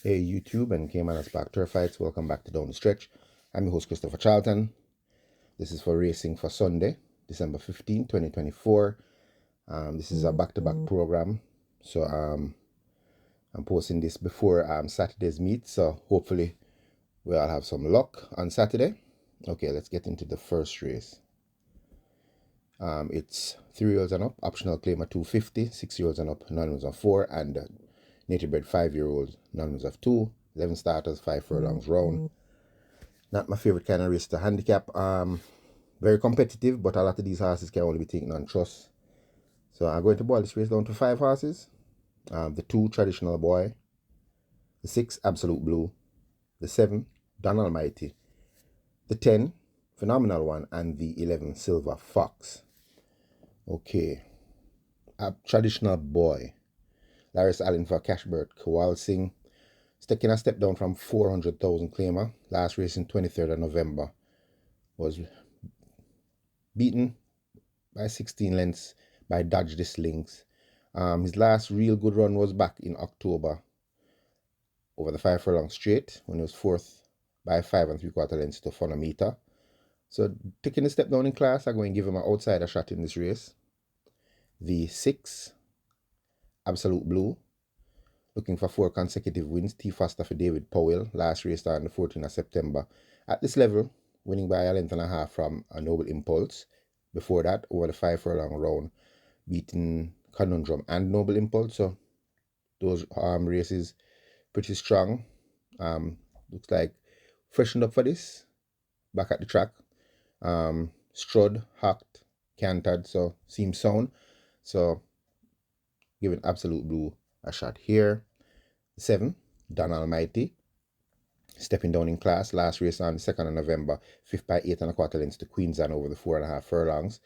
Hey YouTube and caymanas back turf fights. Welcome back to Down the Stretch. I'm your host Christopher Charlton. This is for racing for Sunday, December 15, 2024. This is a back-to-back program. So I'm posting this before Saturday's meet. So hopefully we'll have some luck on Saturday. Okay, let's get into the first race. It's 3-year-olds and up, optional claim at 250, 6-year-olds and up, non-wins of 4, and native bred 5-year-olds, non-wins of 2, 11 starters, 5 furlongs round. Not my favorite kind of race to handicap. Very competitive, but a lot of these horses can only be taken on trust. So I'm going to boil this race down to 5 horses. The 2, Traditional Boy, the 6, Absolute Blue, the 7, Don Almighty, the 10, Phenomenal One, and the 11, Silver Fox. Okay, Traditional Boy, Laris Allen for Cashbird Kowalsing. It's taking a step down from 400,000 claimer. Last race in 23rd of November was beaten by 16 lengths by Dodge This Links. His last real good run was back in October over the 5 furlong straight when he was 4th by 5 3/4 lengths to Phonometer. So taking a step down in class, I'm going to give him an outsider shot in this race. The 6, Absolute Blue, looking for 4 consecutive wins. T faster for David Powell. Last race on the 14th of September. At this level, winning by a length and a half from a Noble Impulse. Before that, over the 5 furlong round, beating Conundrum and Noble Impulse. So those races pretty strong. Looks like freshened up for this. Back at the track. Strud, hacked, cantered, so seems sound. So giving Absolute Blue a shot here. 7, Don Almighty, stepping down in class. Last race on the 2nd of November, 5th by 8 1/4 lengths to Queensland over the 4.5 furlongs.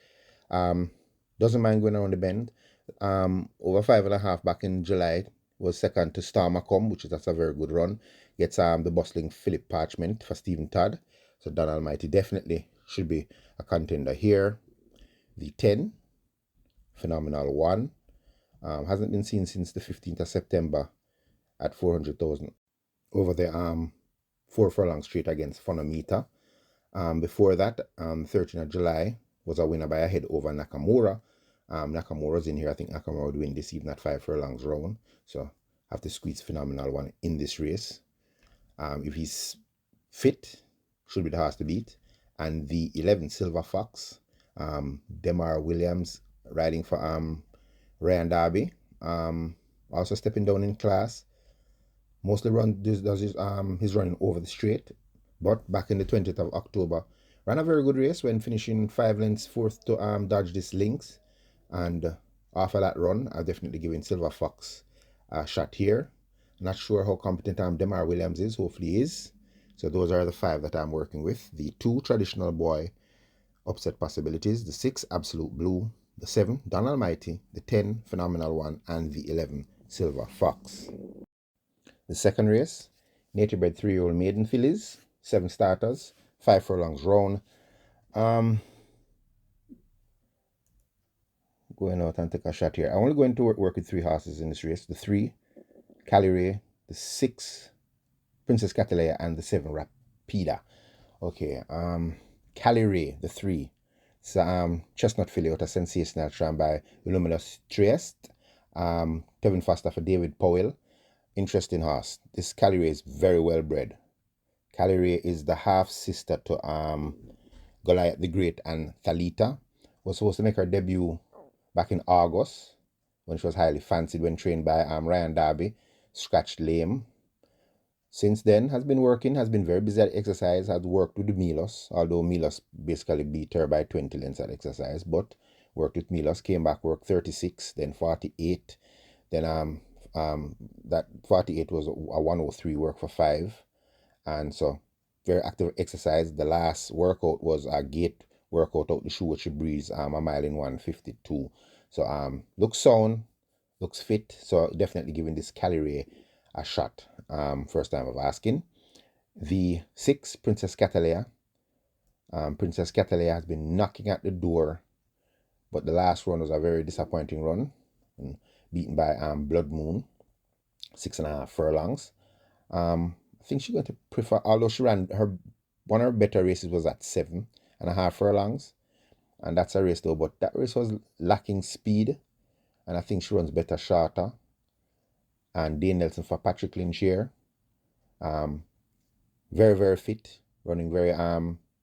Doesn't mind going around the bend. Over 5.5 back in July, was second to Star Macomb, that's a very good run. Gets the bustling Philip Parchment for Stephen Todd. So Don Almighty definitely should be a contender here. The 10, Phenomenal One, hasn't been seen since the 15th of September at 400,000 over the 4 furlong straight against Phonometer. Before that, 13th of July was a winner by a head over Nakamura. Nakamura's in here. I think Nakamura would win this even at 5 furlongs round. So have to squeeze Phenomenal One in this race. If he's fit, should be the horse to beat. And the 11, Silver Fox, Demar Williams riding for Ryan Darby. Also stepping down in class. Mostly does his running over the straight. But back in the 20th of October, ran a very good race when finishing 5 lengths 4th to Dodge This Links. And after that run, I've definitely given Silver Fox a shot here. Not sure how competent Demar Williams is. Hopefully he is. So those are the 5 that I'm working with. The 2, Traditional Boy, upset possibilities. The 6, Absolute Blue. The 7, Don Almighty. The 10, Phenomenal One. And the 11, Silver Fox. The second race, native bred 3-year-old maiden fillies. 7 starters. 5 furlongs round. Going out and take a shot here. I'm only going to work with 3 horses in this race. The 3, Caliray. The 6, Princess Catalea, and the 7, Rapida. Okay, Caliray, the 3. It's chestnut filly out a sensational tram by Luminous Trieste. Kevin Foster for David Powell. Interesting horse. This Caliray is very well bred. Caliray is the half sister to Goliath the Great and Thalita. Was supposed to make her debut back in August when she was highly fancied when trained by Ryan Darby. Scratched lame. Since then, has been working, has been very busy at exercise, has worked with Milos, although Milos basically beat her by 20 lengths at exercise, but worked with Milos, came back, worked 36, then 48, then that 48 was a 103 work for 5, and so very active exercise. The last workout was a gate workout out the shoe with she breeze, a mile in 152. So looks sound, looks fit, so definitely giving this Caliray a shot. First time of asking. The 6, Princess Catalea. Princess Catalea has been knocking at the door, but the last run was a very disappointing run, beaten by Blood Moon, 6.5 furlongs. I think she's going to prefer, although she ran one of her better races was at 7.5 furlongs, and that's a race though, but that race was lacking speed, and I think she runs better shorter. And Dane Nelson for Patrick Lynch here. Very, very fit, running very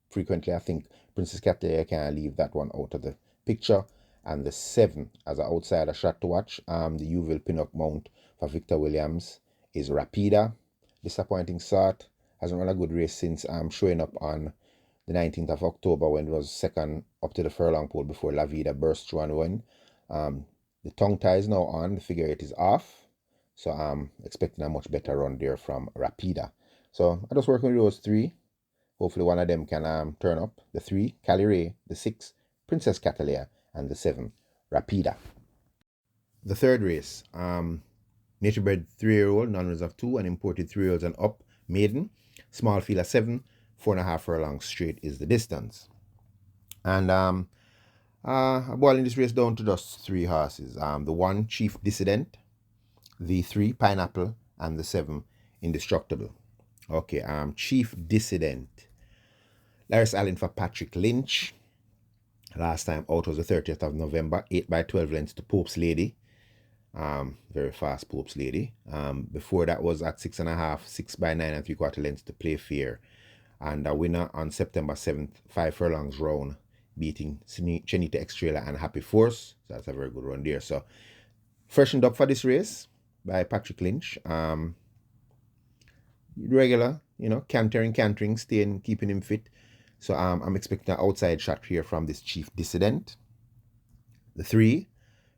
frequently. I think Princess Catalina can't leave that one out of the picture. And the 7 as an outsider shot to watch. The Uville Pinnock mount for Victor Williams is Rapida. Disappointing start. Hasn't run a good race since showing up on the 19th of October when it was second up to the furlong pole before La Vida burst through and win. The tongue tie is now on. The figure 8 is off. So I'm expecting a much better run there from Rapida. So I just working with those 3. Hopefully one of them can turn up. The 3, Caliray, the 6, Princess Catalina, and the 7, Rapida. The third race, nature bred 3-year-old, non-reserve 2, and imported 3-year-olds and up, maiden. Small field of 7, 4.5 furlongs straight is the distance. And I'm boiling this race down to just 3 horses. The 1, Chief Dissident, the 3, Pineapple, and the 7, Indestructible. Okay, Chief Dissident. Laris Allen for Patrick Lynch. Last time out was the 30th of November, 8 by 12 lengths to Pope's Lady. Very fast Pope's Lady. Before that was at 6.5, 6 by 9 3/4 lengths to Play Fair. And a winner on September 7th, 5 furlongs round, beating Chenita Estrella and Happy Force. So that's a very good run there. So freshened up for this race by Patrick Lynch. Regular, cantering, keeping him fit. So I'm expecting an outside shot here from this Chief Dissident. The 3,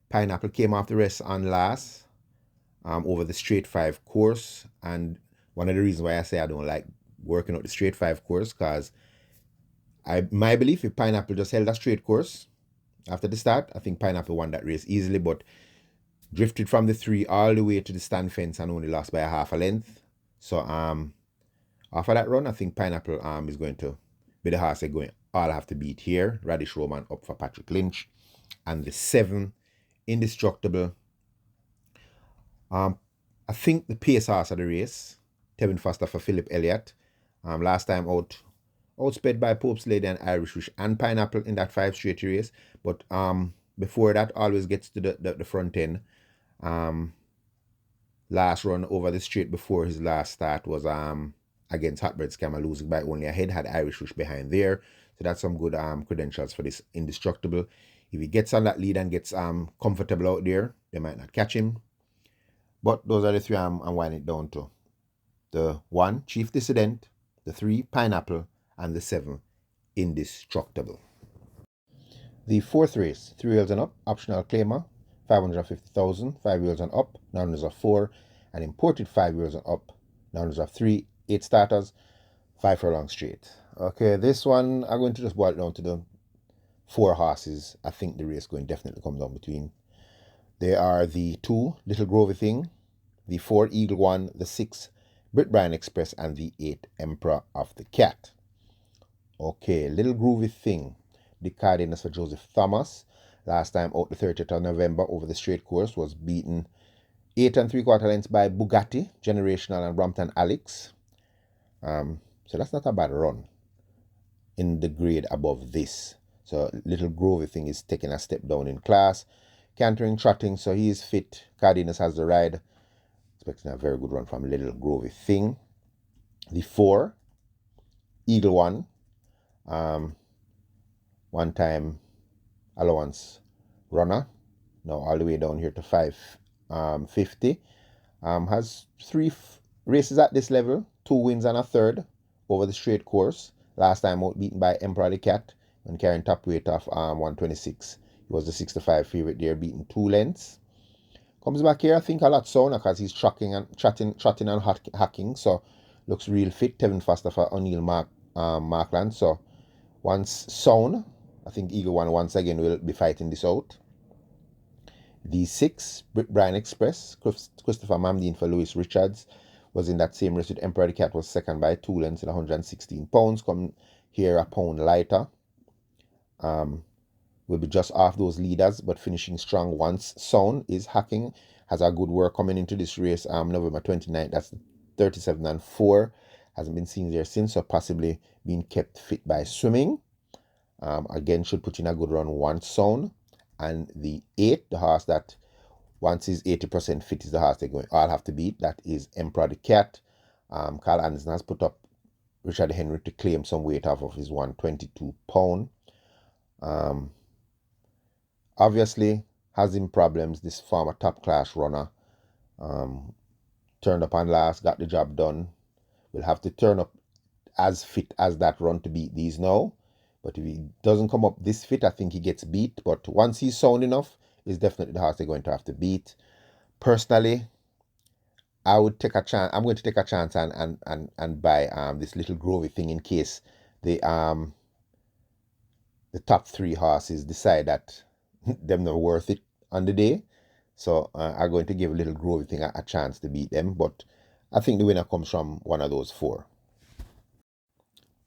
Pineapple, came off the rest on last over the straight 5 course. And one of the reasons why I say I don't like working out the straight 5 course, because my belief, if Pineapple just held a straight course after the start, I think Pineapple won that race easily, but drifted from the 3 all the way to the stand fence and only lost by a half a length. So after that run, I think Pineapple is going to be the horse they're going all have to beat here. Radish Roman up for Patrick Lynch. And the 7, Indestructible. I think the pace horse of the race, Tevin Foster for Philip Elliott. Last time outsped by Pope's Lady and Irish Wish and Pineapple in that 5 straight race. But before that, always gets to the front end. Last run over the straight before his last start was against Hotbird Scammer, losing by only a head, had Irish Wish behind there. So that's some good credentials for this Indestructible. If he gets on that lead and gets comfortable out there, they might not catch him. But those are the 3 I'm winding it down to. The 1, Chief Dissident, the 3, Pineapple, and the 7, Indestructible. The 4th race, 3-year-olds and up, optional claimer, 550,000, 5-year-olds and up, non-reserve 4, and imported 5-year-olds and up, non-reserve 3, 8 starters, 5 furlongs straight. Okay, this one, I'm going to just boil it down to the 4 horses. I think the race going definitely come down between. They are the 2, Little Grovey Thing, the 4, Eagle One, the 6, Brit Bryan Express, and the 8, Emperor of the Cat. Okay, Little Groovy Thing. The Cardenas for Joseph Thomas. Last time out the 30th of November over the straight course was beaten 8 3/4 lengths by Bugatti, Generational, and Brompton Alex. So that's not a bad run in the grade above this. So Little Grovey Thing is taking a step down in class. Cantering, trotting, so he is fit. Cardenas has the ride. Expecting a very good run from Little Grovey Thing. The 4, Eagle One. One time allowance runner. Now all the way down here to 550. Has 3 races at this level. 2 wins and a third over the straight course. Last time out beaten by Emperor of the Cat when carrying top weight of 126. He was the 65 favorite there, beaten 2 lengths. Comes back here, I think a lot sooner because he's trotting and hacking. So looks real fit. Tevin Foster for O'Neill Markland. So once sound, I think Eagle One once again will be fighting this out. The 6, Brit Bryan Express, Christopher Mamdine for Lewis Richards, was in that same race with Emperor the Cat, was second by 2 lengths at 116 pounds. Come here a pound lighter. Will be just off those leaders, but finishing strong once sound is hacking. Has a good work coming into this race. November 29th, that's the 37 and 4. Hasn't been seen there since, so possibly being kept fit by swimming. Again, should put in a good run once sown. And the 8, the horse that once he's 80% fit, is the horse they're going all have to beat. That is Emperor the Cat. Carl Anderson has put up Richard Henry to claim some weight off of his 122 pound. Obviously has him problems. This former top class runner turned up on last, got the job done. Will have to turn up as fit as that run to beat these now. But if he doesn't come up this fit, I think he gets beat. But once he's sound enough, he's definitely the horse they're going to have to beat. Personally, I would take a chance. I'm going to take a chance and buy this little Grovey thing in case the top 3 horses decide that them not worth it on the day. So I'm going to give a little Grovey thing a chance to beat them. But I think the winner comes from one of those 4.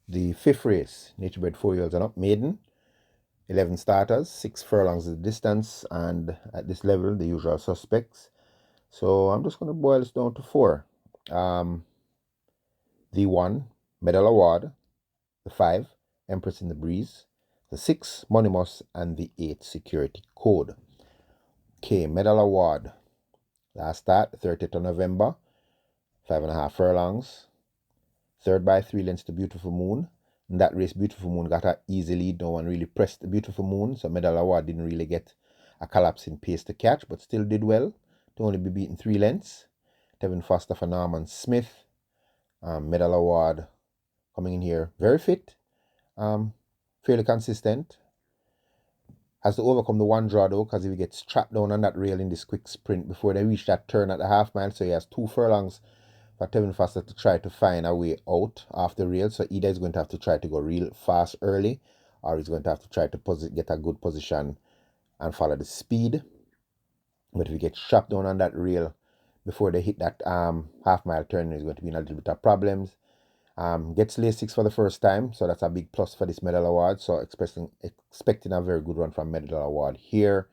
The 5th race, nature bred 4-year-olds and up, maiden. 11 starters, 6 furlongs is the distance, and at this level, the usual suspects. So I'm just going to boil this down to 4. The 1, Medal Award. The 5, Empress in the Breeze. The 6, Monimus, and the 8, Security Code. Okay, Medal Award. Last start, 30th of November. 5.5 furlongs. 3rd by 3 lengths to Beautiful Moon. In that race, Beautiful Moon got an easy lead. No one really pressed the Beautiful Moon, so Medal Award didn't really get a collapsing pace to catch, but still did well to only be beaten 3 lengths. Tevin Foster for Norman Smith. Medal Award coming in here very fit, fairly consistent. Has to overcome the 1 draw though, because if he gets trapped down on that rail in this quick sprint before they reach that turn at the half mile, so he has 2 furlongs for Tevin Foster to try to find a way out off the rail. So either he's going to have to try to go real fast early, or he's going to have to try to get a good position and follow the speed. But if he gets trapped down on that rail before they hit that half mile turn, he's going to be in a little bit of problems. Gets lay 6 for the first time, so that's a big plus for this Medal Award. So expecting a very good run from Medal Award here.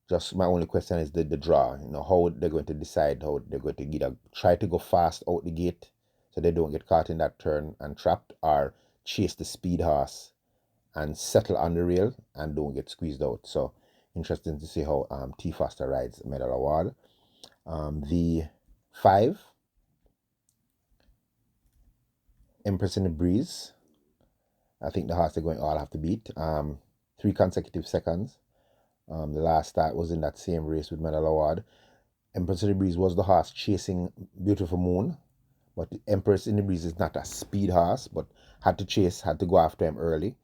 Just my only question is the draw. How they're going to decide how they're going to either try to go fast out the gate so they don't get caught in that turn and trapped, or chase the speed horse and settle on the rail and don't get squeezed out. So interesting to see how T Foster rides Medal Award. The 5, Empress in the Breeze. I think the horse they're going all have to beat. 3 consecutive seconds. The last start was in that same race with Medal Award. Empress in the Breeze was the horse chasing Beautiful Moon, but Empress in the Breeze is not a speed horse, but had to go after him early.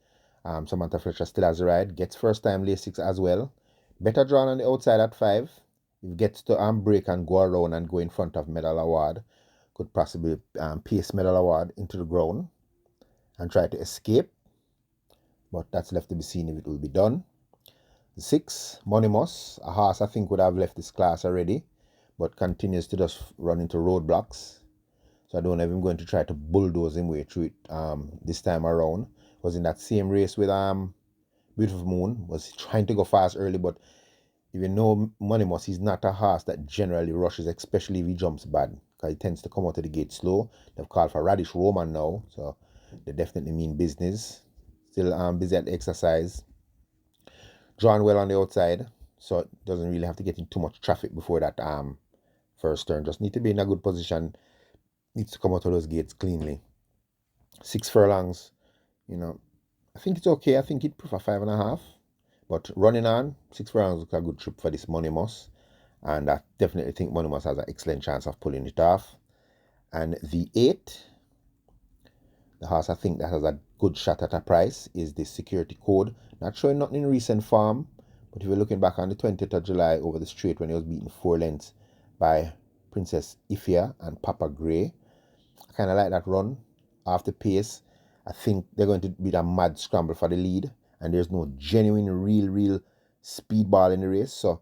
Samantha Fletcher still has a ride, gets first time lay 6 as well. Better drawn on the outside at 5. If gets to break and go around and go in front of Medal Award, could possibly pace Medal Award into the ground and try to escape, but that's left to be seen if it will be done. The 6, Monimus, a horse I think would have left this class already, but continues to just run into roadblocks. So I don't know if I'm going to try to bulldoze him way through it this time around. Was in that same race with Beautiful Moon, was trying to go fast early, but if you know Monimus, he's not a horse that generally rushes, especially if he jumps bad, because he tends to come out of the gate slow. They've called for Radish Roman now, so they definitely mean business. Still busy at the exercise. Drawn well on the outside, so it doesn't really have to get in too much traffic before that first turn. Just need to be in a good position. Needs to come out of those gates cleanly. 6 furlongs, I think it's okay. I think he'd prefer 5.5. But running on, 6 furlongs looks a good trip for this Monimus. And I definitely think Monimus has an excellent chance of pulling it off. And the 8, the horse I think that has a good shot at a price, is the Security Code. Not showing nothing in recent form, but if you're looking back on the 20th of July over the straight when he was beaten 4 lengths by Princess Ifia and Papa Grey, I kind of like that run. After pace, I think they're going to be a mad scramble for the lead, and there's no genuine, real speedball in the race. So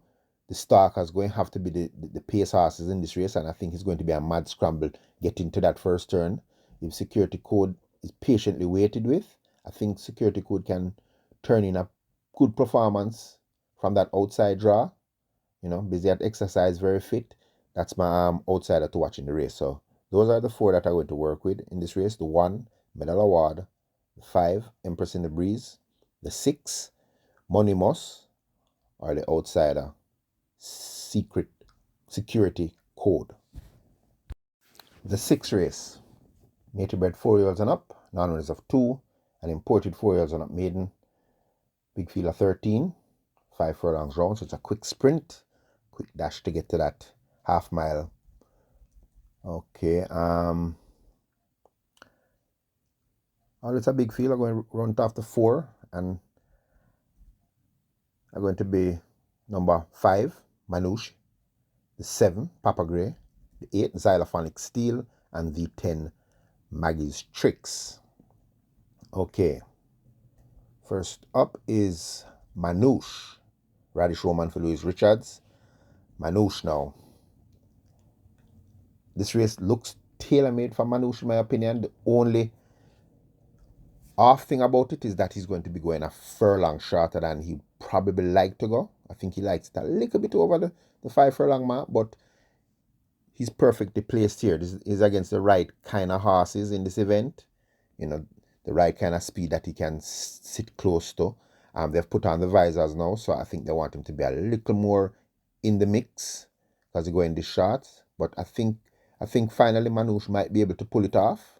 the stalkers going to have to be the pace horses in this race, and I think it's going to be a mad scramble getting to that first turn. If Security Code is patiently waited with, I think Security Code can turn in a good performance from that outside draw. Busy at exercise, very fit. That's my outsider to watch in the race. So Those are the 4 that I'm going to work with in this race. The 1, Medal Award. The 5, Empress in the Breeze. The 6, Money Moss, or the Outsider Security Code. The 6th race, native bred 4-year-olds and up, non-winners of 2, and imported 4-year-olds and up maiden. Big field of 13, 5 furlongs round, so it's a quick sprint, quick dash to get to that half mile. Okay, it's a big field. I'm going to run it after 4, and I'm going to be number 5, Manouche, the 7, Papa Grey, the 8, Xylophonic Steel, and the 10, Maggie's Tricks. Okay, first up is Manouche, Radish Roman for Louis Richards. Manouche now. This race looks tailor-made for Manouche, in my opinion. The only off thing about it is that he's going to be going a furlong shorter than he probably like to go. I think he likes it a little bit over the 5 furlong mark, but he's perfectly placed here. This is against the right kind of horses in this event. You know, the right kind of speed that he can sit close to. They've put on the visors now, so I think they want him to be a little more in the mix because he's going this short. But I think finally Manouche might be able to pull it off.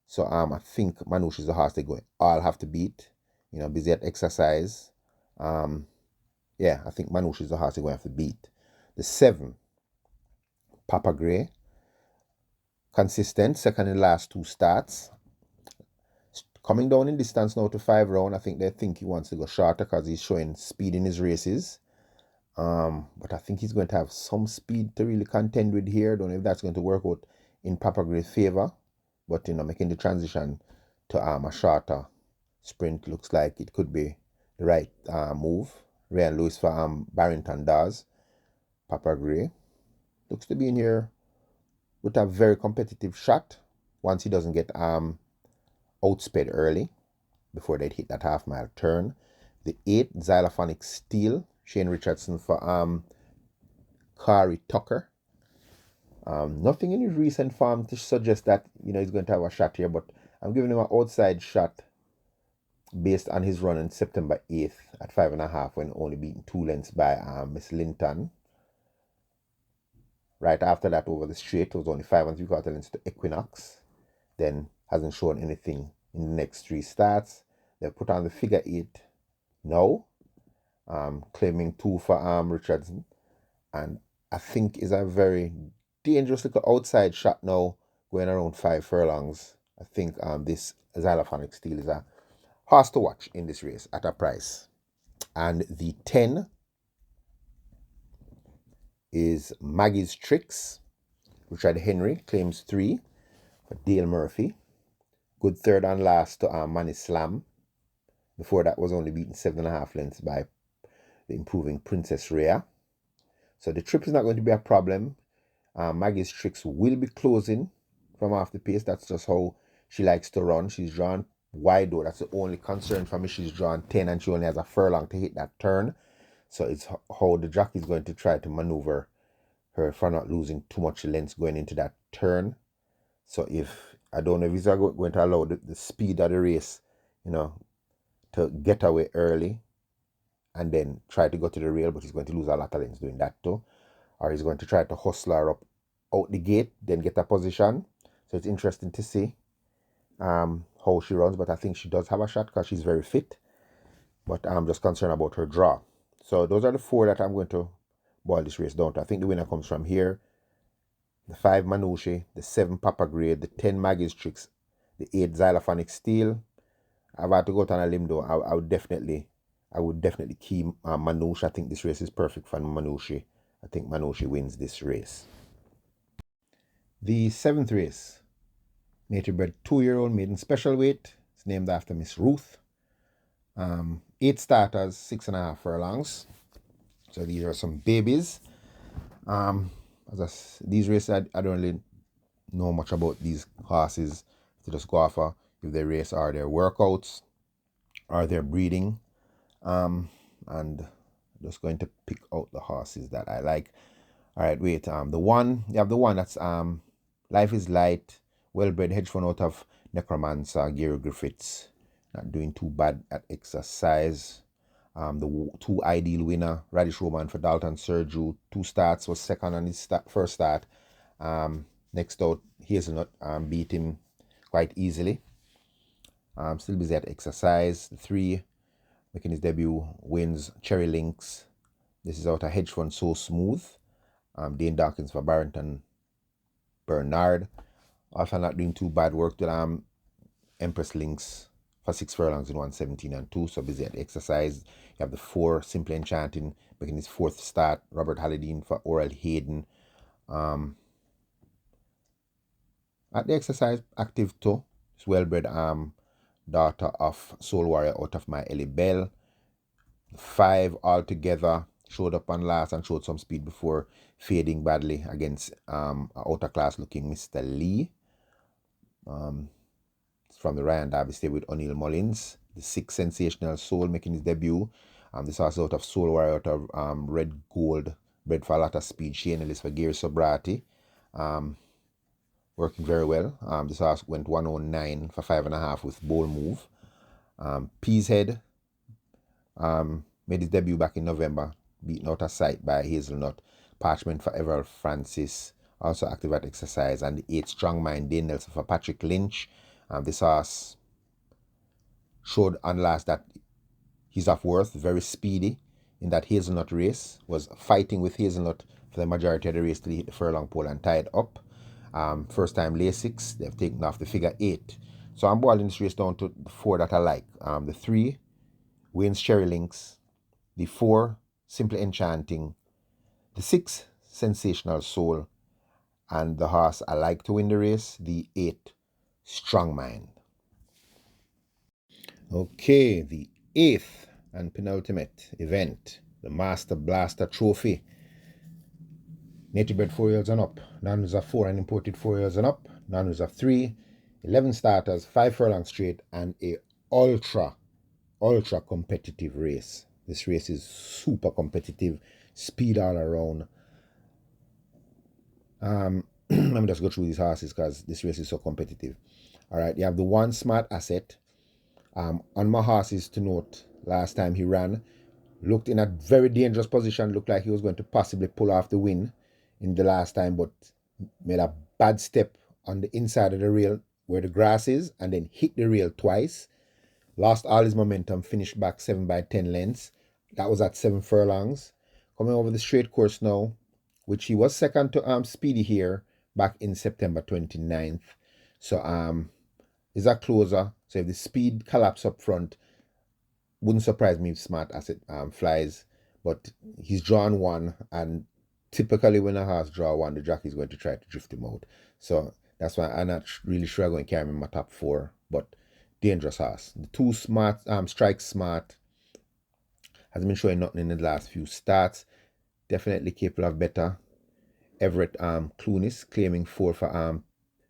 So I think Manouche is the horse they're going all have to beat. You know, busy at exercise. Yeah, I think Manouche is the horse they're going to have to beat. The 7, Papa Grey, consistent, second in the last 2 starts. Coming down in distance now to 5 round. I think they think he wants to go shorter because he's showing speed in his races. But I think he's going to have some speed to really contend with here. Don't know if that's going to work out in Papa Grey's favor. But, you know, making the transition to a shorter sprint looks like it could be the right move. Ray and Lewis for Barrington does. Papa Grey looks to be in here with a very competitive shot once he doesn't get outsped early before they'd hit that half mile turn. The 8, Xylophonic Steel, Shane Richardson for Kari Tucker. Nothing in his recent form to suggest that, you know, he's going to have a shot here, but I'm giving him an outside shot based on his run on September 8th at 5.5 when only beaten 2 lengths by Miss Linton. Right after that, over the straight, it was only 5 3/4 lengths to Equinox. Then hasn't shown anything in the next 3 starts. They've put on the figure 8 now, claiming 2 for Richardson, and I think is a very dangerous little outside shot now, going around 5 furlongs. I think this Xylophonic Steel is a horse to watch in this race at a price. And the 10 is Maggie's Tricks. Richard Henry claims 3 for Dale Murphy. Good third and last to Manny Slam. Before that was only beaten 7.5 lengths by the improving Princess Rhea. So the trip is not going to be a problem. Maggie's Tricks will be closing from off the pace. That's just how she likes to run. She's drawn wide though. That's the only concern for me. She's drawn 10 and she only has a furlong to hit that turn. So it's how the jockey is going to try to maneuver her for not losing too much length going into that turn. So if, I don't know if he's going to allow the speed of the race, you know, to get away early and then try to go to the rail, but he's going to lose a lot of lengths doing that too. Or he's going to try to hustle her up out the gate, then get a position. So it's interesting to see how she runs, but I think she does have a shot because she's very fit. But I'm just concerned about her draw. So those are the 4 that I'm going to boil this race down to. I think the winner comes from here. The 5, Manouche, the 7, Papa Grey, the 10, Maggie's Tricks, the 8, Xylophonic Steel. I've had to go on a limb though. I would definitely key Manouche. I think this race is perfect for Manouche. I think Manouche wins this race. The 7th race, native bred 2-year-old maiden special weight. It's named after Miss Ruth. 8 starters, 6.5 furlongs. So these are some babies. These races, I don't really know much about these horses to just go off if they race or their workouts or their breeding. And just going to pick out the horses that I like. All right, wait. You have the one that's Life is Light, well-bred hedge fund out of Necromancer, Gary Griffiths. Not doing too bad at exercise. The two ideal winner, Radish Roman for Dalton Sergio, 2 starts, was second on his first start. Next out, Hazelnut beat him quite easily. Still busy at exercise. The 3 making his debut wins Cherry Links. This is out a hedge fund So Smooth. Dane Dawkins for Barrington Bernard. Also not doing too bad work with Empress Links for 6 furlongs in 117 and 2. So busy at exercise. You have the 4 Simply Enchanting making his 4th start. Robert Hallidine for Oral Hayden. At the exercise, active too. It's well-bred daughter of Soul Warrior out of My Ellie Bell. 5 altogether. Showed up on last and showed some speed before fading badly against outer class looking Mr. Lee. From the Ryan Derby stable with O'Neill Mullins. The 6 Sensational Soul making his debut. This also out of Soul Warrior out of Red Gold. Bred for a lot of speed. Shane Ellis for Gary Sobrati. Working very well. This horse went 109 for 5.5 with Bowl Move. Peashead made his debut back in November, beaten out of sight by Hazelnut. Parchment for Everald Francis, also active at exercise. And the 8 Strong Mind, Dane Nelson for Patrick Lynch. This horse showed on last that he's of worth, very speedy in that Hazelnut race. Was fighting with Hazelnut for the majority of the race till he hit the furlong pole and tied up. First time Lasix, they've taken off the figure 8. So I'm boiling this race down to the 4 that I like. The 3 Wayne's Cherry Links, the 4 Simply Enchanting, the 6 Sensational Soul, and the horse I like to win the race, the 8 Strong Mind. Okay, the 8th and penultimate event, the Master Blaster Trophy. Native bred 4 years and up, non-rules of 4 and imported 4 years and up, non-rules of 3, 11 starters, 5 furlongs straight, and a ultra competitive race. This race is super competitive, speed all around. Let me just go through these horses because this race is so competitive. All right, you have the 1 Smart Asset. On my horses to note, last time he ran, looked in a very dangerous position, looked like he was going to possibly pull off the win in the last time, but made a bad step on the inside of the rail where the grass is and then hit the rail twice. Lost all his momentum, finished back 7 by 10 lengths. That was at 7 furlongs. Coming over the straight course now, which he was second to Speedy here back in September 29th. So is a closer. So if the speed collapse up front, wouldn't surprise me if Smart Asset flies. But he's drawn 1, and typically when a horse draw 1, the jockey is going to try to drift him out. So that's why I'm not really sure I'm going to carry him in my top 4. But dangerous horse. The 2 Smart Strike Smart has been showing nothing in the last few starts. Definitely capable of better. Everett Clunis claiming 4 for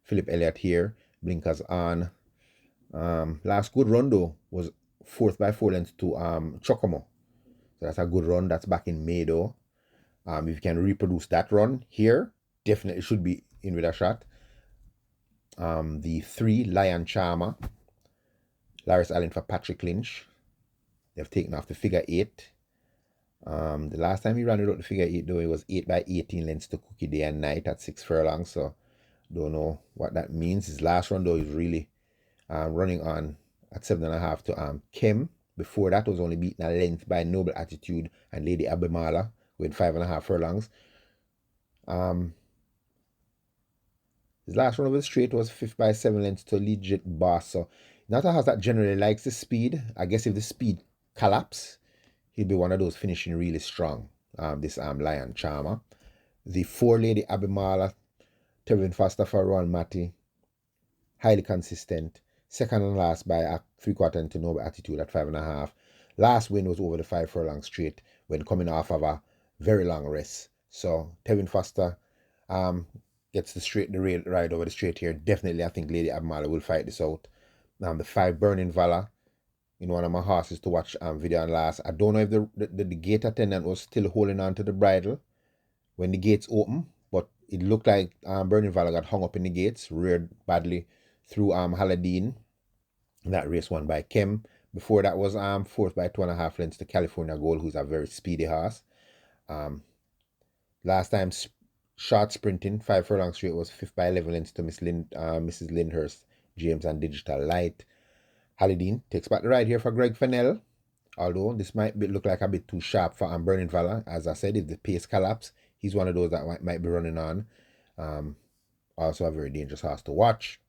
Philip Elliott here. Blinkers on. Last good run though was 4th by 4 lengths to Chocomo. So that's a good run. That's back in May though. If you can reproduce that run here, definitely should be in with a shot. The 3 Lion Charmer. Laris Allen for Patrick Lynch. They've taken off the figure 8. The last time he ran without the figure 8 though, it was 8 by 18 lengths to Cookie Day and Night at 6 furlongs. So don't know what that means. His last run though is really running on at 7.5 to Kim. Before that was only beaten a length by Noble Attitude and Lady Abimala with 5.5 furlongs. His last run over the straight was 5th by 7 lengths to Legit Boss. So not a horse that generally likes the speed. I guess if the speed collapse, he'll be one of those finishing really strong. This Lion Charmer. The 4 Lady Abimala, Tevin Foster for Ron Matty. Highly consistent. Second and last by a 3/4 into Noble Attitude at 5.5. Last win was over the 5 furlong straight when coming off of a very long rest. So Tevin Foster gets the rail ride over the straight here. Definitely, I think Lady Abimala will fight this out. The 5 Burning Valor in one of my horses to watch video on last. I don't know if the gate attendant was still holding on to the bridle when the gates open, but it looked like Burning Valor got hung up in the gates, reared badly through Haladine. That race won by Kem. Before that was fourth by 2.5 lengths to California Gold, who's a very speedy horse. Last time short sprinting, 5 furlong straight, was fifth by 11 lengths to Mrs. Lyndhurst, James and Digital Light. Haladine takes back the ride here for Greg Fennell. Although this might look like a bit too sharp for Burning Valor. As I said, if the pace collapse, he's one of those that might be running on. Also a very dangerous horse to watch.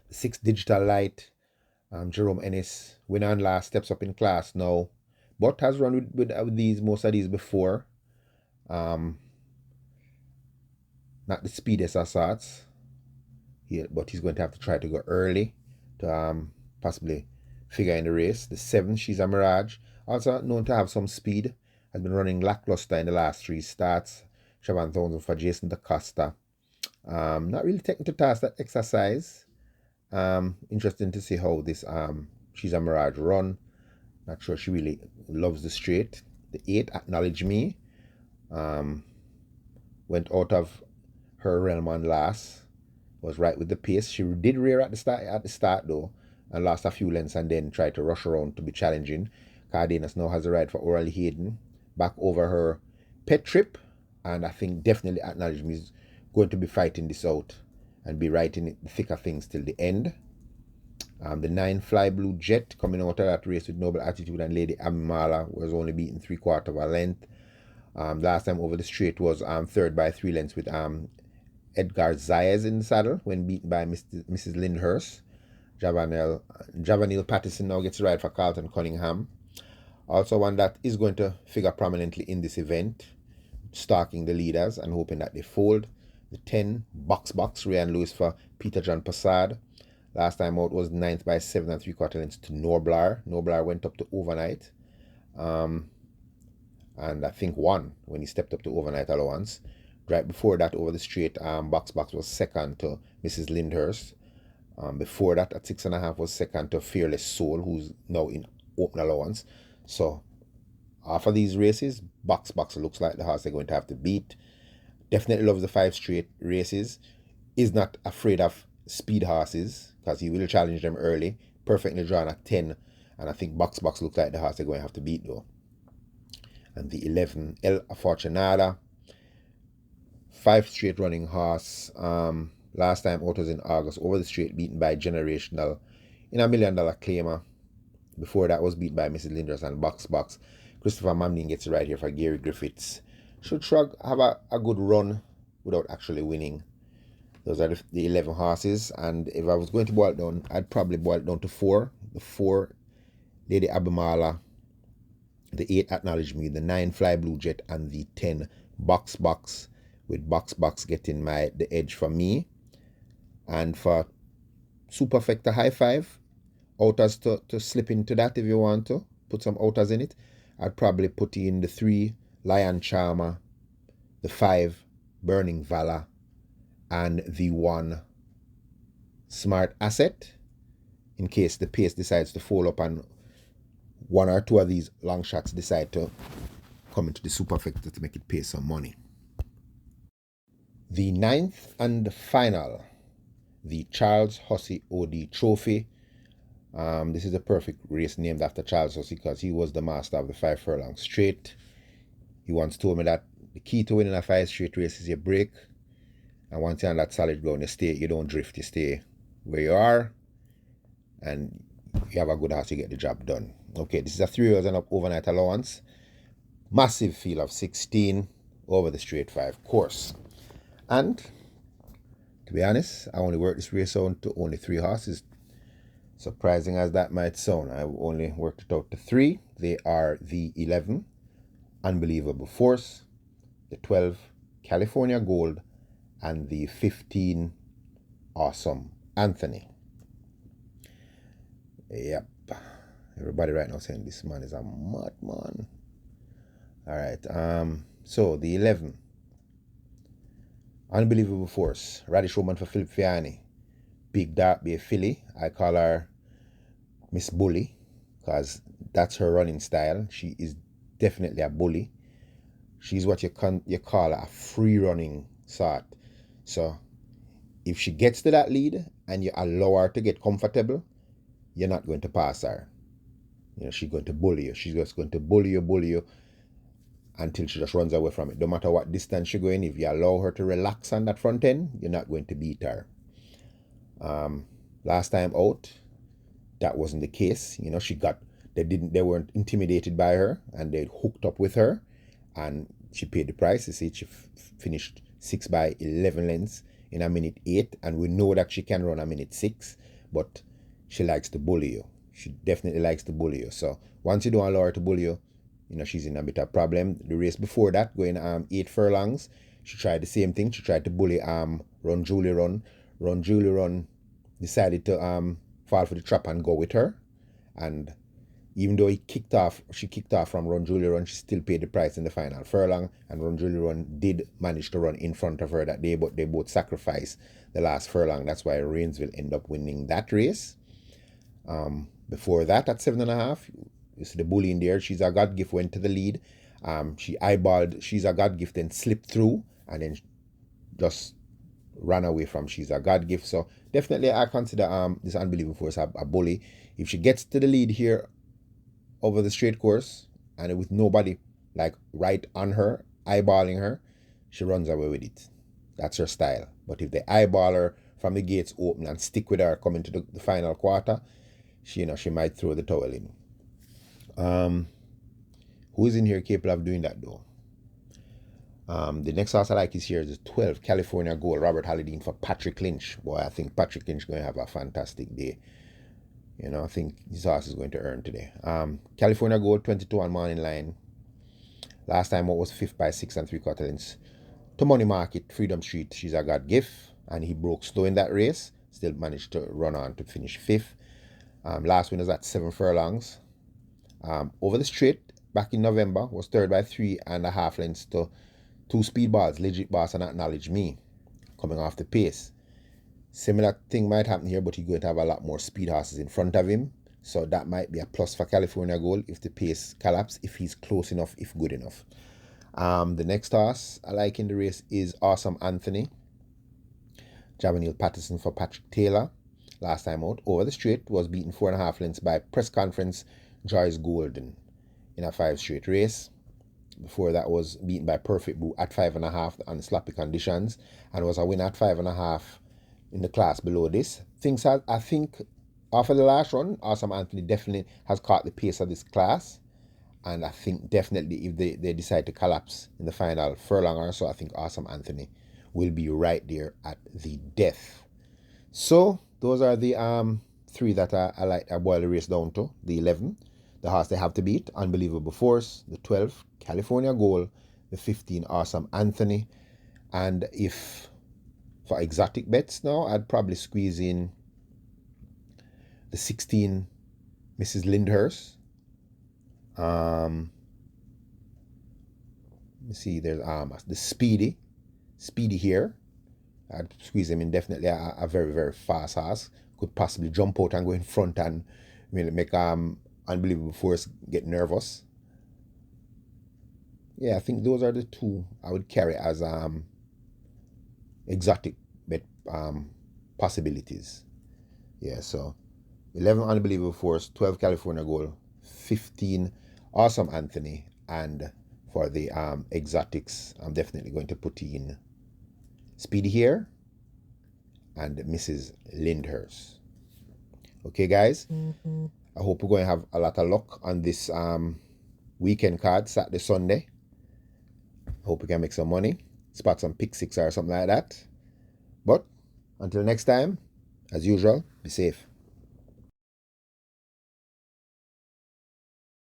The 6th Digital Light, Jerome Ennis, winner and last, steps up in class now, but has run with most of these before. Not the speediest of sorts, but he's going to have to try to go early to possibly figure in the race. The 7th, She's a Mirage, also known to have some speed, has been running lackluster in the last 3 starts. 7,000 for Jason DaCosta. Not really taking to task that exercise. Interesting to see how this She's a Mirage run. Not sure she really loves the straight. The 8th, Acknowledge Me, went out of her realm on last. Was right with the pace. She did rear at the start though, and lost a few lengths and then tried to rush around to be challenging. Cardenas now has a ride for Oral Hayden, back over her pet trip, and I think definitely Acknowledge Me is going to be fighting this out and be right in the thick of things till the end. The 9 Fly Blue Jet coming out of that race with Noble Attitude and Lady Amimala was only beaten 3/4 of a length. Last time over the straight was third by 3 lengths with Edgar Zayas in the saddle when beaten by Mrs. Lyndhurst. Javanil Patterson now gets a ride for Carlton Cunningham. Also one that is going to figure prominently in this event, stalking the leaders and hoping that they fold. The 10 Box Ryan Lewis for Peter John Passad. Last time out was 9th by 7 3/4 lengths to Noblar. Noblar went up to overnight. And I think won when he stepped up to overnight allowance. Right before that, over the straight, Box was second to Mrs. Lyndhurst. Before that, at 6.5, was second to Fearless Soul, who's now in open allowance. So, after these races, Box looks like the horse they're going to have to beat. Definitely loves the 5 straight races. Is not afraid of speed horses, because he will challenge them early. Perfectly drawn at 10. And I think Box looks like the horse they're going to have to beat, though. And the 11, El Afortunada, 5 straight running horse. Last time out was in August, over the straight, beaten by Generational in $1 million claimer. Before that was beat by Mrs. Lyndhurst and Box. Christopher Mamdine gets it right here for Gary Griffiths. Should Shrug have a good run without actually winning. Those are the 11 horses, and if I was going to boil it down, I'd probably boil it down to 4. The 4, Lady Abimala. The 8, Acknowledge Me. The 9, Fly Blue Jet. And the 10, Box, with Box getting the edge for me. And for Superfecta High 5, outers to slip into that if you want to. Put some outers in it. I'd probably put in the 3, Lion Charmer. The 5, Burning Valor. And the 1, Smart Asset, in case the pace decides to fall up and 1 or 2 of these long shots decide to come into the superfecta to make it pay some money. The 9th and final, the Charles Hussey OD Trophy. This is a perfect race named after Charles Hussey because he was the master of the 5 furlong straight. He once told me that the key to winning a 5 straight race is your break. And once you're on that solid ground, you don't drift, you stay where you are, and you have a good horse, you get the job done. Okay, this is a 3 years and up overnight allowance. Massive field of 16 over the straight 5 course. And to be honest, I only worked this race out to only 3 horses. Surprising as that might sound, I only worked it out to 3. They are the 11, Unbelievable Force, the 12, California Gold, and the 15, Awesome Anthony. Yep. Everybody right now saying this man is a madman. Alright, so the 11, Unbelievable Force, Radish Roman for Philip Fiani, Big Dark Bay filly. I call her Miss Bully because that's her running style. She is definitely a bully. She's what you call a free running sort. So if she gets to that lead and you allow her to get comfortable, you're not going to pass her. She's going to bully you. She's just going to bully you until she just runs away from it. No matter what distance she's going, if you allow her to relax on that front end, you're not going to beat her. Last time out, that wasn't the case. They weren't intimidated by her, and they hooked up with her, and she paid the price. You see, she finished 6 by 11 lengths in a minute 8, and we know that she can run a minute 6, but she likes to bully you. She definitely likes to bully you. So once you don't allow her to bully you, she's in a bit of problem. The race before that, going 8 furlongs, she tried the same thing. She tried to bully Run Julie Run. Run Julie Run decided to fall for the trap and go with her. And even though she kicked off from Run Julie Run, she still paid the price in the final furlong. And Run Julie Run did manage to run in front of her that day, but they both sacrificed the last furlong. That's why Rainsville ended up winning that race. Before that, at 7.5, you see the bully in there. She's a God Gift went to the lead. She eyeballed She's a God Gift and slipped through, and then just ran away from She's a God Gift. So definitely I consider this Unbelievable Force a bully. If she gets to the lead here over the straight course and with nobody like right on her, eyeballing her, she runs away with it. That's her style. But if they eyeball her from the gates open and stick with her coming to the final quarter, she might throw the towel in. Who is in here capable of doing that though? The next horse I like is here is 12 California Gold, Robert Halladine for Patrick Lynch. Boy, I think Patrick Lynch is going to have a fantastic day. I think this horse is going to earn today. California Gold, 22 on morning line. Last time what was 5th by 6 3/4 lengths. To Money Market, Freedom Street, She's a God Gift, and he broke slow in that race. Still managed to run on to finish 5th. Last win was at 7 furlongs. Over the straight, back in November, was 3rd by 3.5 lengths to 2 Speedballs, Legit Boss and Acknowledge Me, coming off the pace. Similar thing might happen here, but he's going to have a lot more speed horses in front of him. So that might be a plus for California Gold if the pace collapses, if he's close enough, if good enough. The next horse I like in the race is Awesome Anthony. Javanil Patterson for Patrick Taylor. Last time out, over the straight, was beaten 4.5 lengths by Press Conference Joyce Golden in a 5 straight race. Before that was beaten by Perfect Boo at 5.5 on sloppy conditions, and was a win at 5.5 in the class below this. I think after the last run, Awesome Anthony definitely has caught the pace of this class, and I think definitely if they decide to collapse in the final furlong or so, I think Awesome Anthony will be right there at the death. So those are the 3 that I boil the race down to. The 11, the horse they have to beat, Unbelievable Force. The 12, California Gold. The 15, Awesome Anthony. And if for exotic bets now, I'd probably squeeze in the 16, Mrs. Lyndhurst. Let me see, there's the Speedy here. I'd squeeze him in. Definitely a very, very fast horse. Could possibly jump out and go in front and really make Unbelievable Force get nervous. Yeah, I think those are the 2 I would carry as exotic bet possibilities. Yeah, so 11 Unbelievable Force, 12 California Gold, 15 Awesome Anthony, and for the exotics, I'm definitely going to put in Speedy here and Mrs. Lyndhurst. Okay, guys, I hope we're going to have a lot of luck on this weekend card, Saturday, Sunday. I hope we can make some money, spot some pick 6 or something like that. But until next time, as usual, be safe.